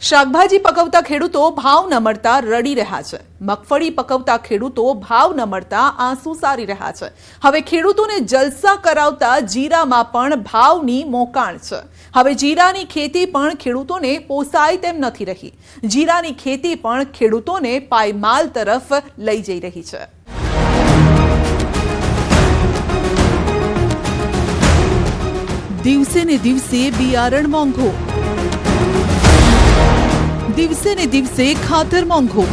શાકભાજી પકવતા ખેડૂતો ભાવ ન મળતા રડી રહ્યા છે। મગફળી પકવતા ખેડૂતો ભાવ ન મળતા આંસુ સારી રહ્યા છે। હવે ખેડૂતોને જલસા કરાવતા જીરામાં પણ ભાવની મોકાણ છે। હવે જીરાની ખેતી પણ ખેડૂતોને પોસાય તેમ નથી રહી। જીરાની ખેતી પણ ખેડૂતોને પાયમાલ તરફ લઈ જઈ રહી છે। દિવસે ને દિવસે બિયારણ મોંઘું, દિવસે ને દિવસે ખાતર મોંઘું,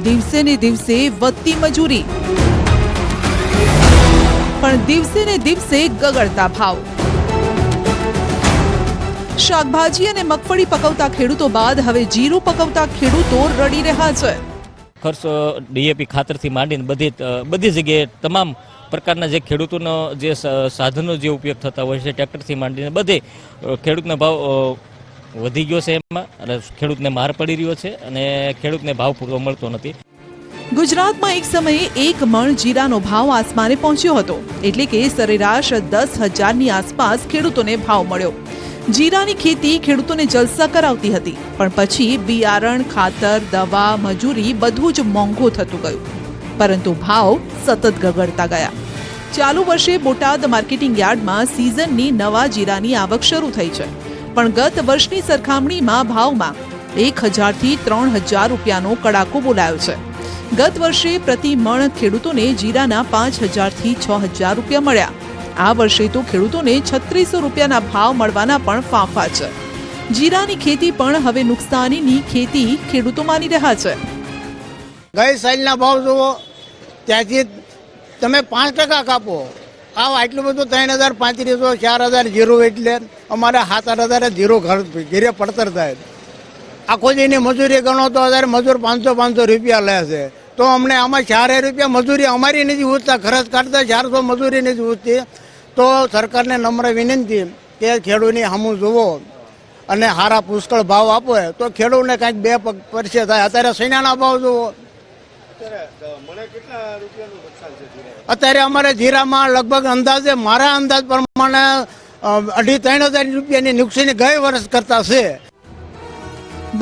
દિવસે ને દિવસે વધતી મજૂરી, પણ દિવસે ને દિવસે ગગડતા ભાવ। શાકભાજી અને મગફળી પકવતા ખેડૂતો બાદ હવે જીરું પકવતા ખેડૂતો રડી રહ્યા છે। ખર્ચ ડીએપી ખાતરથી માંડીને બધી જગ્યાએ તમામ પ્રકારના જે ખેડૂતોનો જે સાધનો જે ઉપયોગ થતા હોય છે, ટ્રેક્ટરથી માંડીને બધે ખેડૂતનો ભાવ વધી ગયો છે। એમાં અને ખેડૂતને માર પડી રહ્યો છે અને ખેડૂતને ભાવ પૂરો મળતો નથી। ગુજરાતમાં એક સમયે એક મણ જીરાનો ભાવ આસમાને પહોંચ્યો હતો, એટલે કે સરેરાશ 10,000ની આસપાસ ખેડૂતોને ભાવ મળ્યો। જીરાની ખેતી ખેડૂતોને જલસા કરાવતી હતી, પણ પછી બિયારણ, ખાતર, દવા, મજૂરી બધું જ મોંઘું થતું ગયું, પરંતુ ભાવ સતત ગગડતા ગયા। ચાલુ વર્ષે બોટાદ માર્કેટિંગ યાર્ડમાં સિઝનની નવા જીરાની આવક શરૂ થઈ છે, પણ ગત વર્ષની સરખામણીમાં ભાવમાં 1,000થી 3,000 રૂપિયાનો કડાકો બોલાયો છે। ગત વર્ષે પ્રતિ મણ ખેડૂતોને જીરાના 5,000થી 6,000 રૂપિયા મળ્યા। આ વર્ષે તો ખેડૂતોને 3,600 રૂપિયાના ભાવ મળવાના પણ ફાંફા છે। જીરાની ખેતી પણ હવે નુકસાનીની ખેતી ખેડૂતો માની રહ્યા છે। ગઈ સાલના ભાવ જુઓ, ત્યાંથી તમે 5% કાપો, આટલું બધું 3,035, 4,000 જીરું, એટલે અમારે 7,000 જીરું ઘરે પડતર થાય। આખો દીની મજૂરી ગણો તો અત્યારે મજૂર 500 રૂપિયા લે છે, તો અમને આમાં 4,000 રૂપિયા મજૂરી અમારી નથી ઉઠતા, ખર્ચ કાઢતા 400 મજૂરી નથી ઉઠતી। તો સરકારને નમ્ર વિનંતી કે ખેડૂતની સામું જુઓ અને સારા પુષ્કળ ભાવ આપો, તો ખેડૂતને કાંઈક બે પગ પરસે થાય। અત્યારે સૈનાના ભાવ જુઓ, અત્યારે અમારે જીરામાં લગભગ અંદાજે મારા અંદાજ પ્રમાણે 2,500-3,000 રૂપિયાની નુકસાની ગઈ વર્ષ કરતા છે।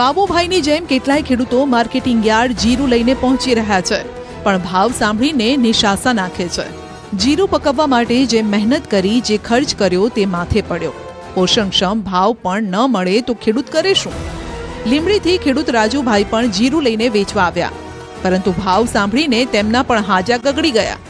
બાબુભાઈની જેમ કેટલાય ખેડૂતો માર્કેટિંગ યાર્ડ જીરું લઈને પહોંચી રહ્યા છે, પણ ભાવ સાંભળીને નિશાસા નાખે છે। જીરું પકવવા માટે જે મહેનત કરી, જે ખર્ચ કર્યો તે માથે પડ્યો। પોષણક્ષમ ભાવ પણ ન મળે તો ખેડૂત કરે શું? લીંબડીથી ખેડૂત રાજુભાઈ પણ જીરું લઈને વેચવા આવ્યા, પરંતુ ભાવ સાંભળીને તેમના પણ હાજા ગગડી ગયા।